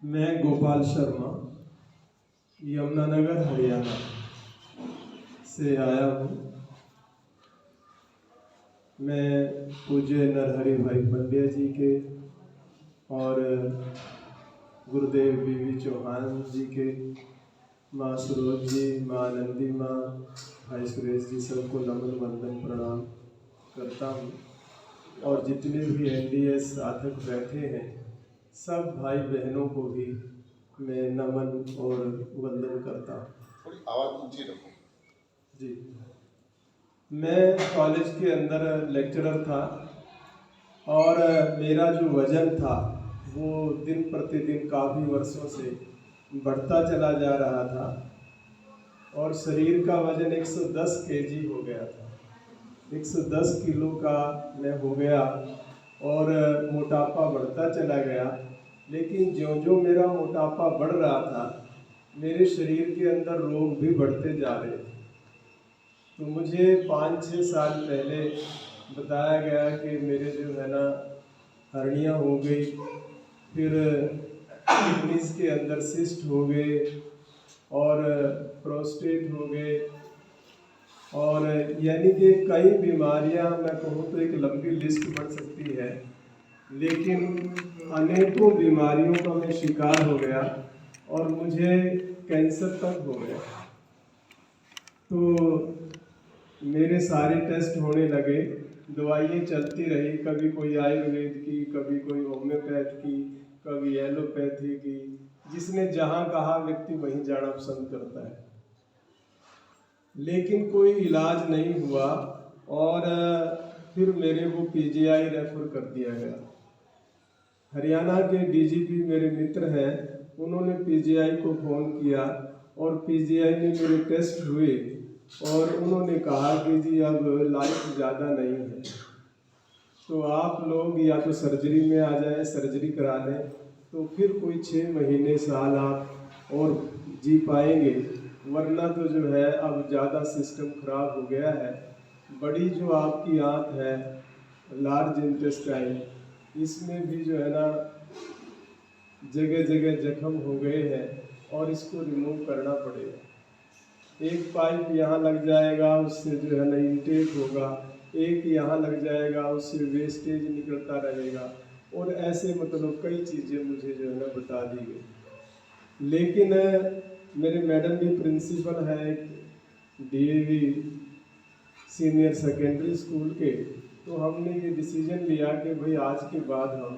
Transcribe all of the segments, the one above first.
मैं गोपाल शर्मा यमुनानगर हरियाणा से आया हूँ। मैं पूज्य नरहरि भाई पंड्या जी के और गुरुदेव बीवी चौहान जी के, माँ सुरोज जी, माँ नंदी माँ, भाई सुरेश जी, सबको नमन वंदन प्रणाम करता हूँ। और जितने भी एनडीएस साधक बैठे हैं सब भाई बहनों को भी मैं नमन और वंदन करता हूँ। थोड़ी आवाज़ ऊंची रखो जी। मैं कॉलेज के अंदर लेक्चरर था और मेरा जो वज़न था वो दिन प्रतिदिन काफ़ी वर्षों से बढ़ता चला जा रहा था और शरीर का वज़न 110 केजी हो गया था। 110 किलो का मैं हो गया और मोटापा बढ़ता चला गया। लेकिन ज्यों ज्यों मेरा मोटापा बढ़ रहा था मेरे शरीर के अंदर रोग भी बढ़ते जा रहे थे। तो मुझे 5-6 साल पहले बताया गया कि मेरे जो है ना हर्निया हो गई, फिर किडनीज के अंदर सिस्ट हो गए और प्रोस्टेट हो गए और यानी कि कई बीमारियां, मैं कहूँ तो एक लंबी लिस्ट बढ़ सकती है, लेकिन अनेकों बीमारियों का मैं शिकार हो गया और मुझे कैंसर तक हो गया। तो मेरे सारे टेस्ट होने लगे, दवाइयाँ चलती रही, कभी कोई आयुर्वेद की, कभी कोई होम्योपैथ की, कभी एलोपैथी की, जिसने जहाँ कहा व्यक्ति वहीं जाना पसंद करता है, लेकिन कोई इलाज नहीं हुआ। और फिर मेरे को पीजीआई रेफर कर दिया गया। हरियाणा के डीजीपी मेरे मित्र हैं, उन्होंने पीजीआई को फ़ोन किया और पीजीआई में मेरे टेस्ट हुए और उन्होंने कहा कि जी अब लाइफ ज़्यादा नहीं है, तो आप लोग या तो सर्जरी में आ जाएं, सर्जरी करा लें, तो फिर कोई 6 महीने साल आप और जी पाएंगे, वरना तो जो है अब ज़्यादा सिस्टम खराब हो गया है। बड़ी जो आपकी आंत है, लार्ज इंटेस्टाइन, इसमें भी जो है ना जगह जगह जख्म हो गए हैं और इसको रिमूव करना पड़ेगा। एक पाइप यहाँ लग जाएगा, उससे जो है ना इंटेक होगा, एक यहाँ लग जाएगा, उससे वेस्टेज निकलता रहेगा, और ऐसे मतलब कई चीज़ें मुझे जो है ना बता दी गई। लेकिन मेरे मैडम भी प्रिंसिपल है डीएवी सीनियर सेकेंडरी स्कूल के, तो हमने ये डिसीजन लिया कि भाई आज के बाद हम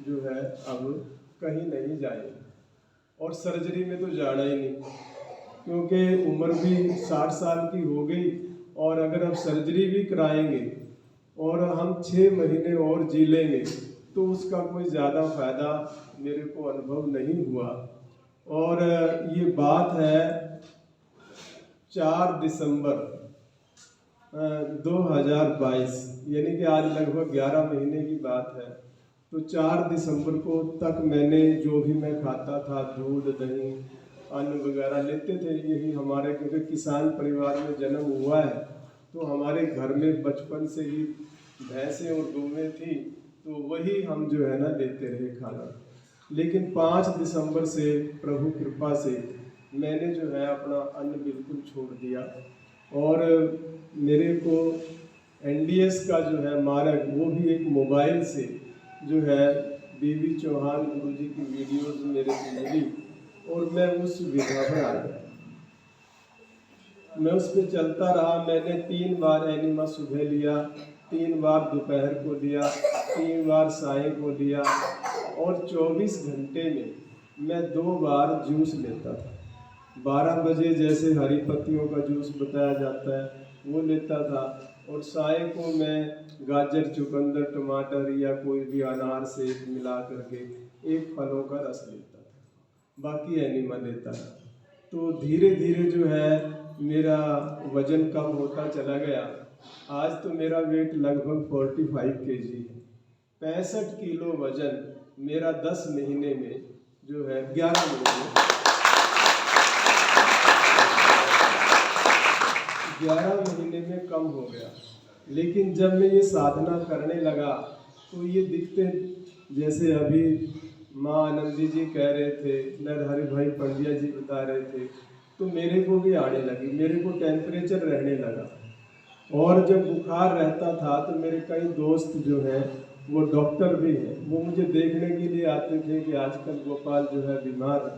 जो है अब कहीं नहीं जाएंगे और सर्जरी में तो जाना ही नहीं, क्योंकि उम्र भी 60 साल की हो गई और अगर अब सर्जरी भी कराएंगे और हम 6 महीने और जी लेंगे तो उसका कोई ज़्यादा फायदा मेरे को अनुभव नहीं हुआ। और ये बात है 4 दिसंबर 2022, यानी कि आज लगभग 11 महीने की बात है। तो 4 दिसंबर को तक मैंने जो भी मैं खाता था, दूध दही अन्न वगैरह लेते थे, यही हमारे, क्योंकि किसान परिवार में जन्म हुआ है तो हमारे घर में बचपन से ही भैंसें और गौवें थी, तो वही हम जो है ना लेते रहे खाना। लेकिन 5 दिसंबर से प्रभु कृपा से मैंने जो है अपना अन्न बिल्कुल छोड़ दिया और मेरे को एनडीएस का जो है मार्ग, वो भी एक मोबाइल से जो है बीवी चौहान गुरुजी की वीडियोस मेरे को मिली और मैं उस विधा पर आ गया। मैं उस पर चलता रहा। मैंने 3 बार एनिमा सुबह लिया, 3 बार दोपहर को लिया, 3 बार साय को लिया और 24 घंटे में मैं 2 बार जूस लेता था। 12 बजे जैसे हरी पत्तियों का जूस बताया जाता है वो लेता था, और साय को मैं गाजर, चुकंदर, टमाटर या कोई भी अनार से मिला करके एक फलों का रस लेता था, बाकी एनिमा लेता था। तो धीरे धीरे जो है मेरा वज़न कम होता चला गया। आज तो मेरा वेट लगभग 45 केजी है। 65 किलो वज़न मेरा 10 महीने में जो है 11 महीने में कम हो गया। लेकिन जब मैं ये साधना करने लगा तो ये दिखते, जैसे अभी माँ आनंदी जी कह रहे थे, नरहरि भाई पंड्या जी बता रहे थे, तो मेरे को भी आने लगी, मेरे को टेम्परेचर रहने लगा। और जब बुखार रहता था तो मेरे कई दोस्त जो हैं वो डॉक्टर भी हैं, वो मुझे देखने के लिए आते थे कि आजकल गोपाल जो है बीमार है।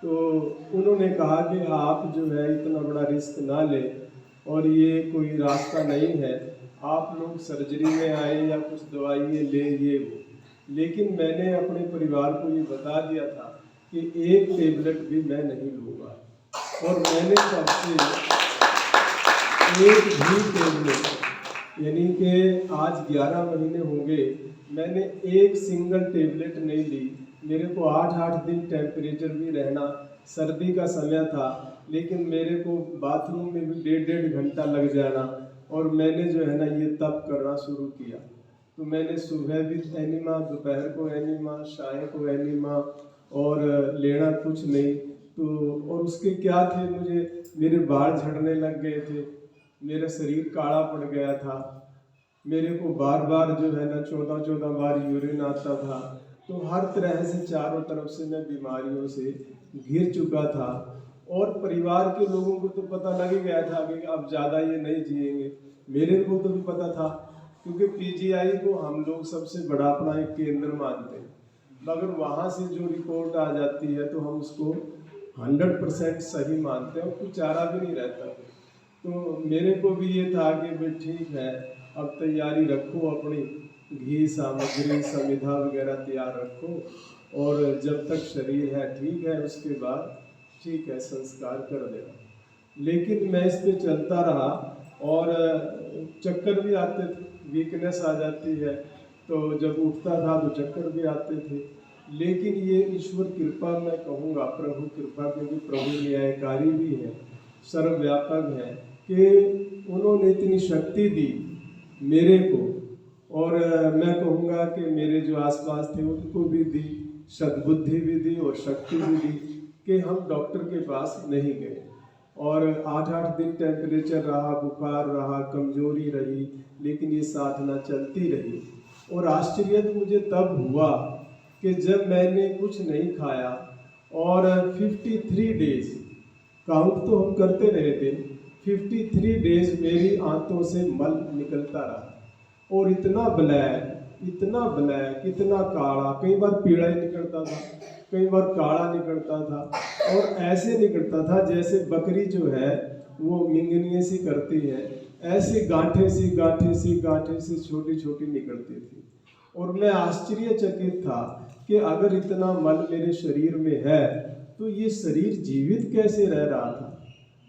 तो उन्होंने कहा कि आप जो है इतना बड़ा रिस्क ना लें, और ये कोई रास्ता नहीं है, आप लोग सर्जरी में आए या कुछ दवाइयाँ लें ये वो। लेकिन मैंने अपने परिवार को ये बता दिया था कि एक टेबलेट भी मैं नहीं लूँगा, और मैंने सबसे एक भी टेबलेट, यानी कि आज 11 महीने हो गए, मैंने एक सिंगल टेबलेट नहीं ली। मेरे को 8-8 दिन टेम्परेचर भी रहना, सर्दी का समय था, लेकिन मेरे को बाथरूम में भी 1.5 घंटा लग जाना, और मैंने जो है ना ये तप करना शुरू किया। तो मैंने सुबह भी एनिमा, दोपहर को एनिमा, शाम को एनिमा, और लेना कुछ नहीं। तो और उसके क्या थे, मुझे मेरे बाल झड़ने लग गए थे, मेरा शरीर काला पड़ गया था, मेरे को बार बार जो है ना 14-14 बार यूरिन आता था। तो हर तरह से चारों तरफ से मैं बीमारियों से घिर चुका था, और परिवार के लोगों को तो पता लग ही गया था कि अब ज़्यादा ये नहीं जिएंगे। मेरे को तो भी पता था, क्योंकि पीजीआई को हम लोग सबसे बड़ा अपना एक केंद्र मानते हैं, मगर वहाँ से जो रिपोर्ट आ जाती है तो हम उसको 100% सही मानते हैं, और कुछ चारा भी नहीं रहता। तो मेरे को भी ये था कि भाई ठीक है, अब तैयारी रखो, अपनी घी सामग्री समिधा वगैरह तैयार रखो, और जब तक शरीर है ठीक है, उसके बाद ठीक है संस्कार कर देना। लेकिन मैं इस पे चलता रहा, और चक्कर भी आते थे, वीकनेस आ जाती है, तो जब उठता था तो चक्कर भी आते थे। लेकिन ये ईश्वर कृपा मैं कहूँगा, प्रभु कृपा, क्योंकि प्रभु न्यायकारी भी है, सर्वव्यापक है, कि उन्होंने इतनी शक्ति दी मेरे को, और मैं कहूँगा कि मेरे जो आसपास थे उनको भी दी, सद्बुद्धि भी दी और शक्ति भी दी, कि हम डॉक्टर के पास नहीं गए। और 8-8 दिन टेम्परेचर रहा, बुखार रहा, कमजोरी रही, लेकिन ये साधना चलती रही। और आश्चर्य तो मुझे तब हुआ कि जब मैंने कुछ नहीं खाया, और 53 डेज काउंट तो हम करते रहे थे, 53 डेज मेरी आंतों से मल निकलता रहा, और इतना ब्लैक, इतना काला, कई बार पीला ही निकलता था, कई बार काला निकलता था, और ऐसे निकलता था जैसे बकरी जो है वो मिंगनिए सी करती है, ऐसे गांठे सी छोटी छोटी निकलती थी। और मैं आश्चर्यचकित था कि अगर इतना मल मेरे शरीर में है तो ये शरीर जीवित कैसे रह रहा था,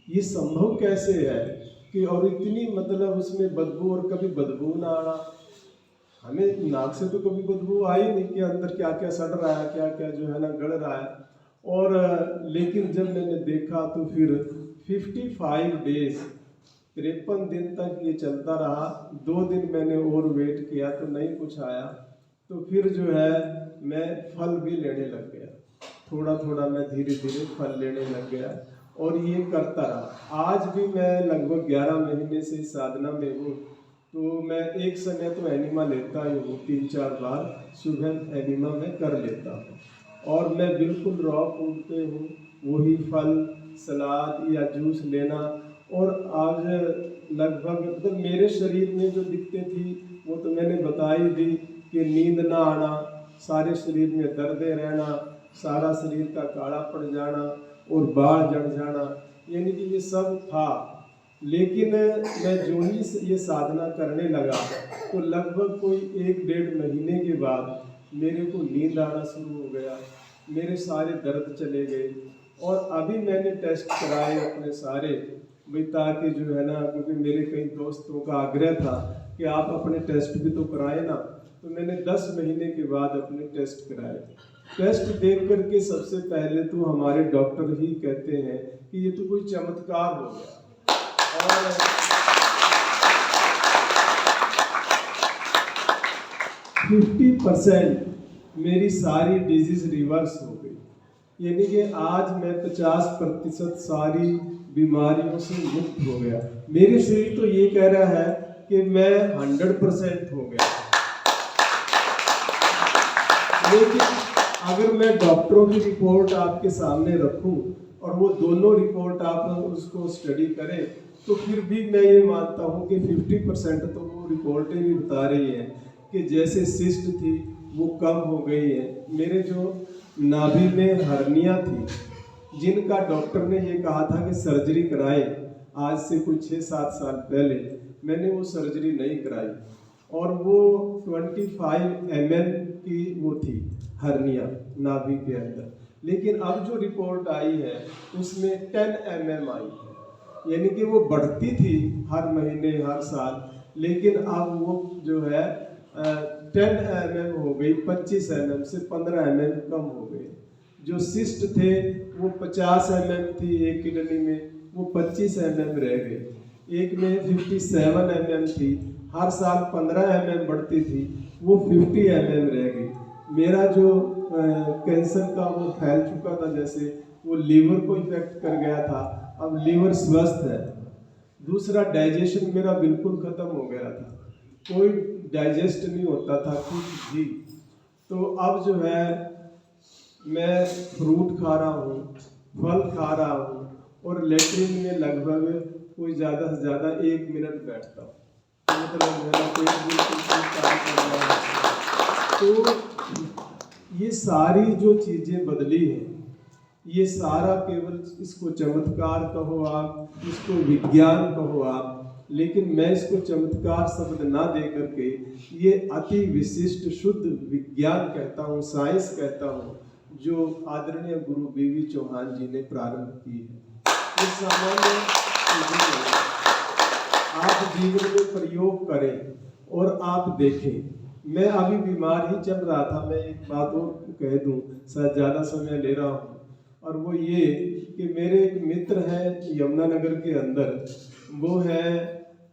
ये संभव कैसे है कि, और इतनी मतलब उसमें बदबू, और कभी बदबू ना आना, हमें नाक से तो कभी बदबू आई नहीं कि अंदर क्या क्या सड़ रहा है, क्या क्या जो है ना गड़ रहा है। और लेकिन जब मैंने देखा तो फिर 55 डेज, 53 दिन तक ये चलता रहा। 2 दिन मैंने और वेट किया तो नहीं कुछ आया, तो फिर जो है मैं फल भी लेने लग गया, थोड़ा थोड़ा मैं धीरे धीरे फल लेने लग गया, और ये करता रहा। आज भी मैं लगभग 11 महीने से साधना में हूँ, तो मैं एक समय तो एनिमा लेता ही हूँ, 3-4 बार सुबह एनिमा में कर लेता हूँ, और मैं बिल्कुल रॉ फूड पे हूँ, वही फल सलाद या जूस लेना। और आज लगभग मतलब मेरे शरीर में जो दिक्कतें थी वो तो मैंने बता ही दी, कि नींद ना आना, सारे शरीर में दर्दें रहना, सारा शरीर का काला पड़ जाना, और बाल जड़ जाना, यानी कि ये सब था। लेकिन मैं जो ही ये साधना करने लगा तो लगभग कोई 1-1.5 महीने के बाद मेरे को नींद आना शुरू हो गया, मेरे सारे दर्द चले गए। और अभी मैंने टेस्ट कराए अपने सारे, भाई ताकि जो है ना, क्योंकि मेरे कई दोस्तों का आग्रह था कि आप अपने टेस्ट भी तो कराए ना, तो मैंने 10 महीने के बाद अपने टेस्ट कराए। टेस्ट देख करके सबसे पहले तो हमारे डॉक्टर ही कहते हैं कि ये तो कोई चमत्कार हो गया, और 50% मेरी सारी डिजीज रिवर्स हो गई, यानी कि आज मैं 50% सारी बीमारियों से मुक्त हो गया। मेरे शरीर तो ये कह रहा है कि मैं 100% हो गया। लेकिन अगर मैं डॉक्टरों की रिपोर्ट आपके सामने रखूं और वो दोनों रिपोर्ट आप उसको स्टडी करें, तो फिर भी मैं ये मानता हूँ कि 50% तो वो रिपोर्टें भी बता रही हैं कि जैसे सिस्ट थी वो कम हो गई है। मेरे जो नाभि में हर्निया थी, जिनका डॉक्टर ने ये कहा था कि सर्जरी कराएं, आज से कुछ 6-7 साल पहले मैंने वो सर्जरी नहीं कराई, और वो 25 mm की वो थी हर्निया नाभि के अंदर। लेकिन अब जो रिपोर्ट आई है उसमें 10 mm आई है, यानी कि वो बढ़ती थी हर महीने हर साल, लेकिन अब वो जो है 10 mm हो गई, 25 mm से 15 mm कम हो गई। जो सिस्ट थे वो 50 mm थी एक किडनी में, वो 25 mm रह गए। एक में 57 mm थी, हर साल 15 mm बढ़ती थी, वो 50 mm रह गई। मेरा जो कैंसर का वो फैल चुका था, जैसे वो लीवर को इफेक्ट कर गया था, अब लीवर स्वस्थ है। दूसरा, डाइजेशन मेरा बिल्कुल ख़त्म हो गया था, कोई डाइजेस्ट नहीं होता था कुछ भी। तो अब जो है मैं फ्रूट खा रहा हूँ, फल खा रहा हूँ, और लेटरिन में लगभग कोई ज़्यादा से ज़्यादा 1 मिनट बैठता हूँ, तो मतलब मेरा पेट बिल्कुल ठीक काम कर रहा है। तो ये सारी जो चीज़ें बदली हैं, ये सारा केवल इसको चमत्कार कहो आप, इसको विज्ञान कहो आप, लेकिन मैं इसको चमत्कार शब्द ना दे करके ये अति विशिष्ट शुद्ध विज्ञान कहता हूँ, साइंस कहता हूँ, जो आदरणीय गुरु बीवी चौहान जी ने प्रारंभ की है। इस सामान्य चीज़ों में आप जीवन में प्रयोग करें और आप देखें। मैं अभी बीमार ही चल रहा था, मैं एक बात और कह दूं, शायद ज़्यादा समय ले रहा हूँ, और वो ये कि मेरे एक मित्र हैं यमुनानगर के अंदर, वो है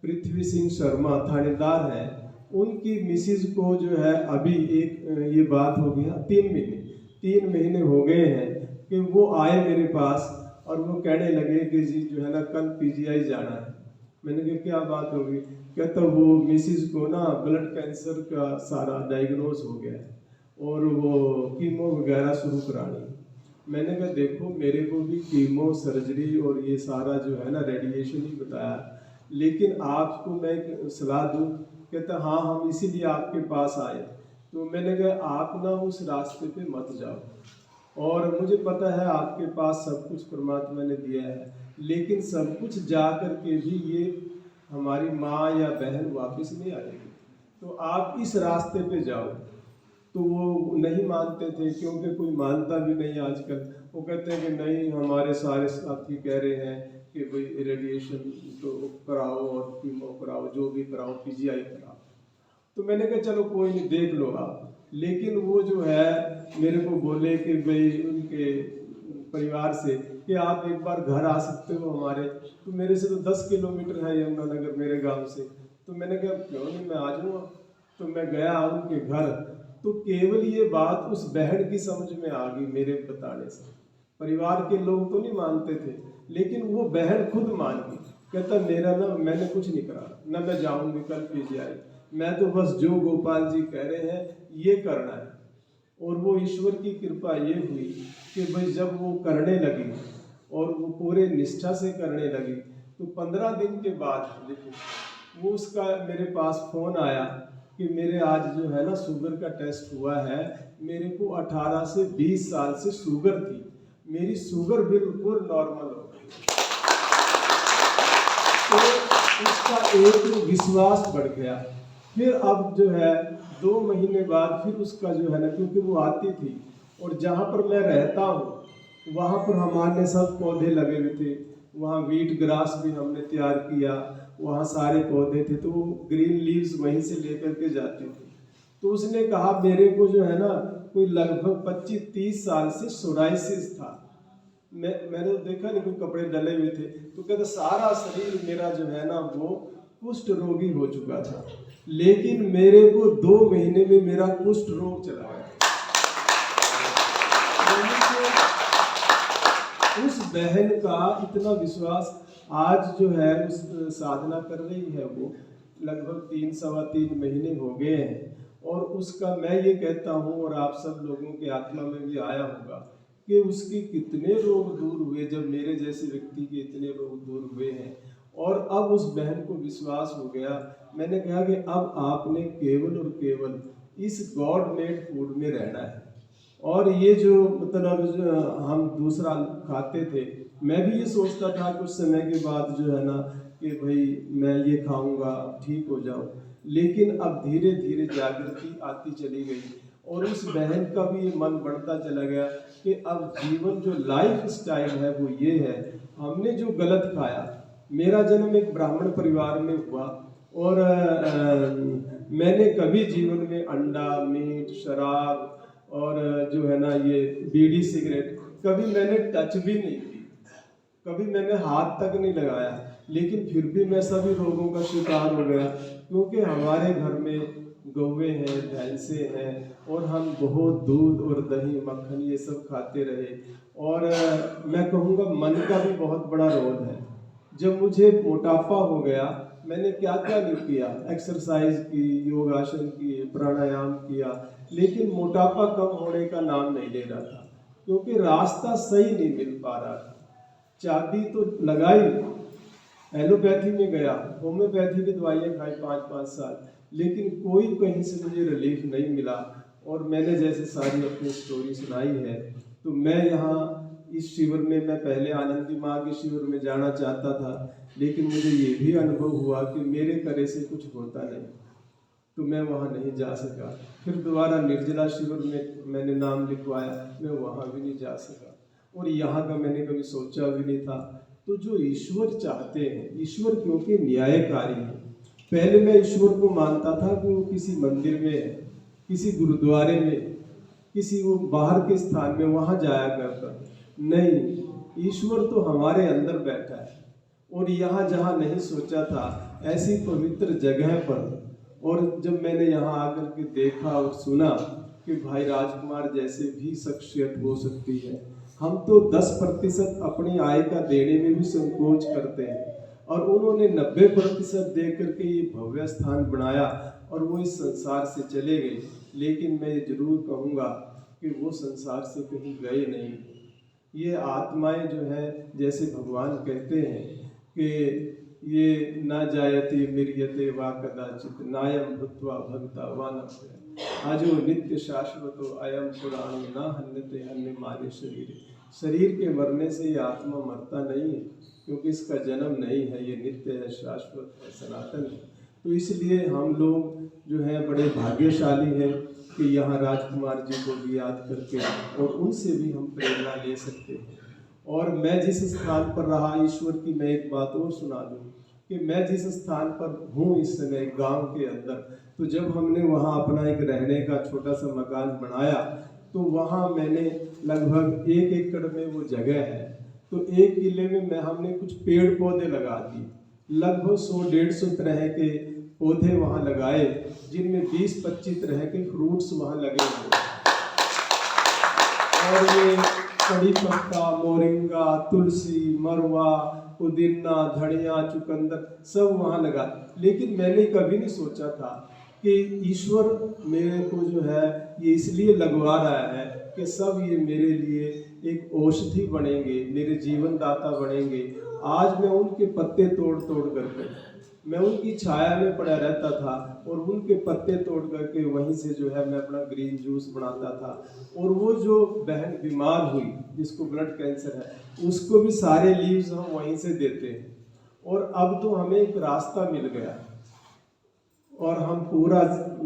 पृथ्वी सिंह शर्मा, थानेदार हैं। उनकी मिसिज को जो है अभी एक ये बात हो गया 3 महीने हो गए हैं कि वो आए मेरे पास और वो कहने लगे कि जी जो है ना कल पीजीआई जाना है। मैंने कहा क्या बात होगी? कहता वो मिसिज को ना ब्लड कैंसर का सारा डायग्नोज हो गया है और वो कीमो वगैरह शुरू करानी। मैंने कहा देखो मेरे को भी कीमो सर्जरी और ये सारा जो है ना रेडिएशन ही बताया, लेकिन आपको मैं एक सलाह दूं। कहता हाँ हम इसीलिए आपके पास आए। तो मैंने कहा आप ना उस रास्ते पे मत जाओ, और मुझे पता है आपके पास सब कुछ परमात्मा ने दिया है, लेकिन सब कुछ जा कर के भी ये हमारी माँ या बहन वापस नहीं आएगी, तो आप इस रास्ते पे जाओ। तो वो नहीं मानते थे, क्योंकि कोई मानता भी नहीं आजकल। वो कहते हैं कि नहीं हमारे सारे साथी कह रहे हैं कि भाई रेडिएशन तो कराओ और कीमो कराओ, जो भी कराओ, पीजीआई कराओ। तो मैंने कहा चलो कोई नहीं देख लो आप। लेकिन वो जो है मेरे को बोले कि भाई उनके परिवार से कि आप एक बार घर आ सकते हो हमारे। तो मेरे से तो 10 किलोमीटर है यमुनानगर मेरे गांव से। तो मैंने कहा क्यों नहीं मैं आ जाऊँगा। तो मैं गया उनके घर, तो केवल ये बात उस बहन की समझ में आ गई मेरे बताने से। परिवार के लोग तो नहीं मानते थे, लेकिन वो बहन खुद मान गई। कहता मेरा ना मैंने कुछ नहीं करा, ना मैं जाऊंगी कल पीजीआई, मैं तो बस जो गोपाल जी कह रहे हैं ये करना है। और वो ईश्वर की कृपा ये हुई कि भाई जब वो करने लगी और वो पूरे निष्ठा से करने लगी, तो 15 दिन के बाद देखो वो उसका मेरे पास फोन आया कि मेरे आज जो है ना शुगर का टेस्ट हुआ है। मेरे को 18 से 20 साल से शुगर थी, मेरी शुगर बिल्कुल नॉर्मल हो गई। तो उसका एक विश्वास बढ़ गया। फिर अब जो है 2 महीने बाद फिर उसका जो है ना, क्योंकि वो आती थी और जहाँ पर मैं रहता हूँ वहाँ पर हमारे सब पौधे लगे हुए थे, वहाँ वीट ग्रास भी हमने तैयार किया, वहाँ सारे पौधे थे, तो वो ग्रीन लीव्स वहीं से लेकर के जाते थे। तो उसने कहा मेरे को जो है ना कोई लगभग 25-30 साल से सोराइसिस था। मैंने तो देखा नहीं कोई कपड़े डले हुए थे। तो कहता सारा शरीर मेरा जो है ना वो कुष्ठ रोगी हो चुका था, लेकिन मेरे को 2 महीने में मेरा कुष्ठ रोग चला गया। उस बहन का इतना विश्वास, आज जो है उस साधना कर रही है वो लगभग 3 सवा 3 महीने हो गए हैं, और उसका मैं ये कहता हूँ, और आप सब लोगों के आत्मा में भी आया होगा, कि उसके कितने रोग दूर हुए जब मेरे जैसे व्यक्ति के इतने रोग दूर हुए हैं। और अब उस बहन को विश्वास हो गया। मैंने कहा कि अब आपने केवल और केवल इस गॉड मेड फूड में रहना है। और ये जो मतलब हम दूसरा खाते थे, मैं भी ये सोचता था कुछ समय के बाद जो है ना कि भाई मैं ये खाऊंगा ठीक हो जाऊं, लेकिन अब धीरे धीरे जागृति आती चली गई और उस बहन का भी मन बढ़ता चला गया कि अब जीवन जो लाइफ स्टाइल है वो ये है। हमने जो गलत खाया, मेरा जन्म एक ब्राह्मण परिवार में हुआ और मैंने कभी जीवन में अंडा, मीट, शराब और जो है ना ये बीड़ी, सिगरेट कभी मैंने टच भी नहीं की, कभी मैंने हाथ तक नहीं लगाया। लेकिन फिर भी मैं सभी रोगों का शिकार हो गया, क्योंकि हमारे घर में गौवे हैं, भैंसे हैं और हम बहुत दूध और दही, मक्खन ये सब खाते रहे। और मैं कहूँगा मन का भी बहुत बड़ा रोल है। जब मुझे मोटापा हो गया, मैंने क्या क्या नहीं किया, एक्सरसाइज की, योगासन किए, प्राणायाम किया, लेकिन मोटापा कम होने का नाम नहीं ले रहा था, क्योंकि रास्ता सही नहीं मिल पा रहा था। चाबी तो लगाई, एलोपैथी में गया, होम्योपैथी की दवाइयाँ खाई 5-5 साल, लेकिन कोई कहीं से मुझे रिलीफ नहीं मिला। और मैंने जैसे सारी अपनी स्टोरी सुनाई है, तो मैं यहाँ इस शिविर में, मैं पहले आनंदी माँ के शिविर में जाना चाहता था, लेकिन मुझे ये भी अनुभव हुआ कि मेरे करे से कुछ होता नहीं, तो मैं वहाँ नहीं जा सका। फिर दोबारा निर्जला शिविर में मैंने नाम लिखवाया, मैं वहाँ भी नहीं जा सका, और यहाँ का मैंने कभी सोचा भी नहीं था। तो जो ईश्वर चाहते हैं, ईश्वर क्योंकि न्यायकारी है। पहले मैं ईश्वर को मानता था कि वो किसी मंदिर में है, किसी गुरुद्वारे में, किसी वो बाहर के स्थान में वहाँ जाया करता। नहीं, ईश्वर तो हमारे अंदर बैठा है। और यहाँ जहाँ नहीं सोचा था, ऐसी पवित्र जगह पर, और जब मैंने यहाँ आकर के देखा और सुना कि भाई राजकुमार जैसे भी शख्सियत हो सकती है। हम तो 10% अपनी आय का देने में भी संकोच करते हैं, और उन्होंने 90% दे करके ये भव्य स्थान बनाया और वो इस संसार से चले गए। लेकिन मैं ये जरूर कहूँगा कि वो संसार से कहीं गए नहीं। ये आत्माएं जो है, जैसे भगवान कहते हैं कि ये न जायते मिर्यते वा कदाचित, नायम भूत्वा भगता वा न आजो नित्य शाश्वतो अयम पुराणो न हन्यते हन्य माने शरीर। शरीर के मरने से ये आत्मा मरता नहीं है, क्योंकि इसका जन्म नहीं है, ये नित्य है, शाश्वत है, सनातन है। तो इसलिए हम लोग जो है बड़े भाग्यशाली हैं कि यहाँ राजकुमार जी को भी याद करके और उनसे भी हम प्रेरणा ले सकते हैं। और मैं जिस स्थान पर रहा, ईश्वर की मैं एक बात और सुना दूँ कि मैं जिस स्थान पर हूँ इस समय गांव के अंदर, तो जब हमने वहाँ अपना एक रहने का छोटा सा मकान बनाया, तो वहाँ मैंने लगभग 1 एकड़ में वो जगह है, तो 1 किले में हमने कुछ पेड़ पौधे लगा दिए। लगभग 100-150 तरह के पौधे वहाँ लगाए, जिनमें 20-25 तरह के फ्रूट्स वहाँ लगे हुए। और ये कड़ी पत्ता, मोरिंगा, तुलसी, मरवा, पुदीना, धनिया, चुकंदर सब वहाँ लगा। लेकिन मैंने कभी नहीं सोचा था कि ईश्वर मेरे को जो है ये इसलिए लगवा रहा है कि सब ये मेरे लिए एक औषधि बनेंगे, मेरे जीवन दाता बनेंगे। आज मैं उनके पत्ते तोड़ तोड़ करके, मैं उनकी छाया में पड़ा रहता था और उनके पत्ते तोड़ करके वहीं से जो है मैं अपना ग्रीन जूस बनाता था। और वो जो बहन बीमार हुई, जिसको ब्लड कैंसर है, उसको भी सारे लीव्स हम वहीं से देते हैं। और अब तो हमें एक रास्ता मिल गया, और हम पूरा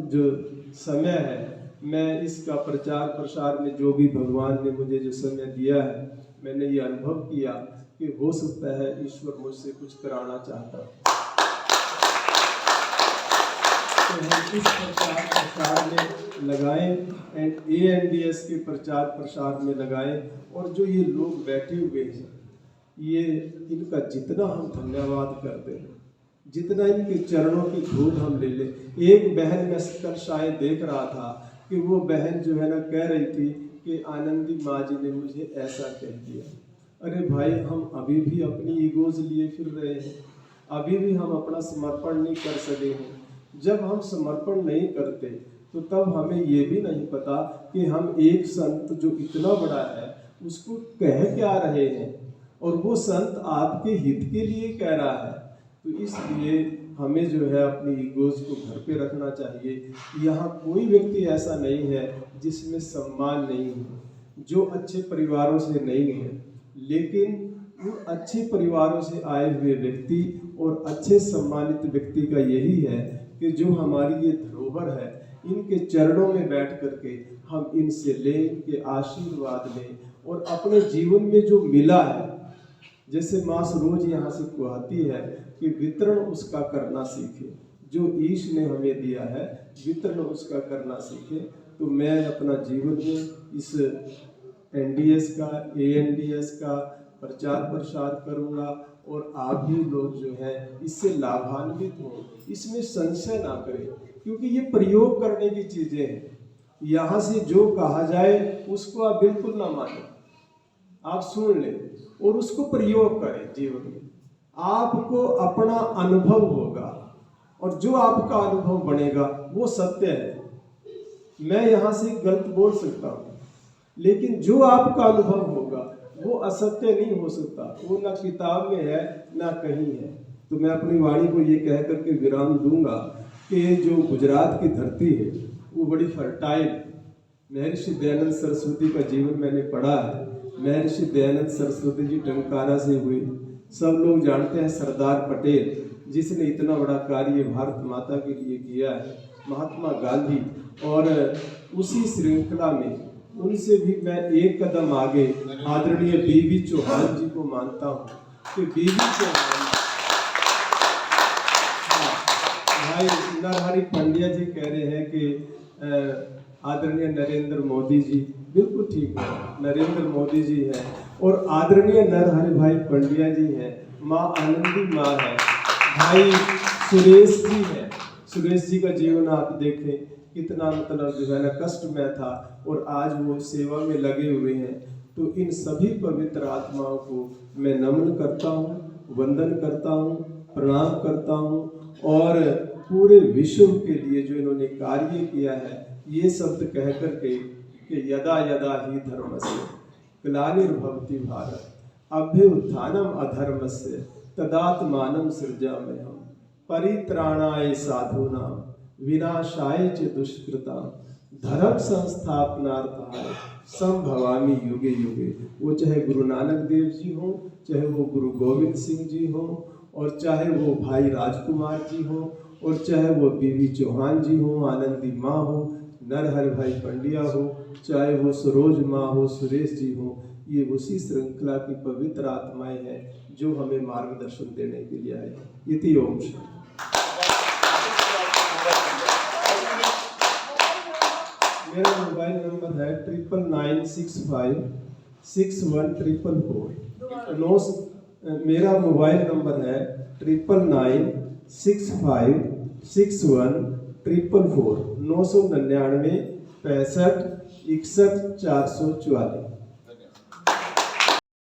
जो समय है, मैं इसका प्रचार प्रसार में जो भी भगवान ने मुझे जो समय दिया है, मैंने ये अनुभव किया कि हो सकता है ईश्वर मुझसे कुछ कराना चाहता है। तो हम इस प्रचार प्रसार में लगाएं, एंड ANDS के प्रचार प्रसार में लगाएं। और जो ये लोग बैठे हुए हैं, ये इनका जितना हम धन्यवाद करते हैं, जितना इनके चरणों की धूल हम ले लें। एक बहन मैं कल शायद देख रहा था कि वो बहन जो है ना कह रही थी कि आनंदी माँ जी ने मुझे ऐसा कह दिया। अरे भाई, हम अभी भी अपनी ईगोज लिए फिर रहे हैं, अभी भी हम अपना समर्पण नहीं कर सके हैं। जब हम समर्पण नहीं करते तो तब हमें ये भी नहीं पता कि हम एक संत जो इतना बड़ा है उसको कह क्या रहे हैं, और वो संत आपके हित के लिए कह रहा है। तो इसलिए हमें जो है अपनी ईगोज को घर पे रखना चाहिए। यहाँ कोई व्यक्ति ऐसा नहीं है जिसमें सम्मान नहीं है, जो अच्छे परिवारों से नहीं है, लेकिन उन अच्छे परिवारों से आए हुए व्यक्ति और अच्छे सम्मानित व्यक्ति का यही है कि जो हमारी ये धरोहर है, इनके चरणों में बैठ करके हम इनसे लें, इनके आशीर्वाद लें, और अपने जीवन में जो मिला है, जैसे माँ सरोज यहाँ से कहती है कि वितरण उसका करना सीखे, जो ईश ने हमें दिया है वितरण उसका करना सीखे। तो मैं अपना जीवन में इस NDS का, ANDS का प्रचार प्रसार करूँगा, और आप भी लोग जो है इससे लाभान्वित हो, इसमें संशय ना करें, क्योंकि ये प्रयोग करने की चीज़ें हैं। यहाँ से जो कहा जाए उसको आप बिल्कुल ना माने, आप सुन लें और उसको प्रयोग करें जीवन में। आपको अपना अनुभव होगा, और जो आपका अनुभव बनेगा वो सत्य है। मैं यहाँ से गलत बोल सकता हूँ, लेकिन जो आपका अनुभव होगा वो असत्य नहीं हो सकता, वो ना किताब में है ना कहीं है। तो मैं अपनी वाणी को ये कह करके विराम दूंगा कि जो गुजरात की धरती है वो बड़ी फर्टाइल। महर्षि दयानंद सरस्वती का जीवन मैंने पढ़ा है। महर्षि दयानंद सरस्वती जी टंकारा से हुए, सब लोग जानते हैं सरदार पटेल जिसने इतना बड़ा कार्य भारत माता के लिए किया है, महात्मा गांधी, और उसी श्रृंखला में उनसे भी मैं एक कदम आगे आदरणीय बीबी चौहान जी को मानता हूँ कि बीबी चौहान, भाई नरहरि पंड्या जी कह रहे हैं कि आदरणीय नरेंद्र मोदी जी, बिल्कुल ठीक है, नरेंद्र मोदी जी हैं, और आदरणीय नरहरि भाई पंड्या जी हैं, माँ आनंदी माँ है, भाई सुरेश जी हैं। सुरेश जी का जीवन आप देखें कितना मतलब जो है ना कष्टमय था, और आज वो सेवा में लगे हुए हैं। तो इन सभी पवित्र आत्माओं को मैं नमन करता हूँ, वंदन करता हूँ, प्रणाम करता हूँ, और पूरे विश्व के लिए जो इन्होंने कार्य किया है, ये शब्द कह करके कि यदा यदा ही धर्मस्य ग्लानिर्भवति भारत अभ्युत्थानम अधर्मस्य तदात्मानं सृजाम्यहम् परित्राणाय साधूनां विनाशाय च दुष्कृतां धर्म संस्थापनार्थाय संभवामि युगे युगे। वो चाहे गुरु नानक देव जी हो, चाहे वो गुरु गोविंद सिंह जी हो, और चाहे वो भाई राजकुमार जी हो, और चाहे वो बीबी चौहान जी हो, आनंदी माँ हो, नरहरि भाई पंड्या हो, चाहे वो सरोज माँ हो, सुरेश जी हो, ये उसी श्रृंखला की पवित्र आत्माएं हैं जो हमें मार्गदर्शन देने के लिए आए। इति ओम शांति। मेरा मोबाइल नंबर है 99656144। मेरा मोबाइल नंबर है 99656144। 999 65 61 444।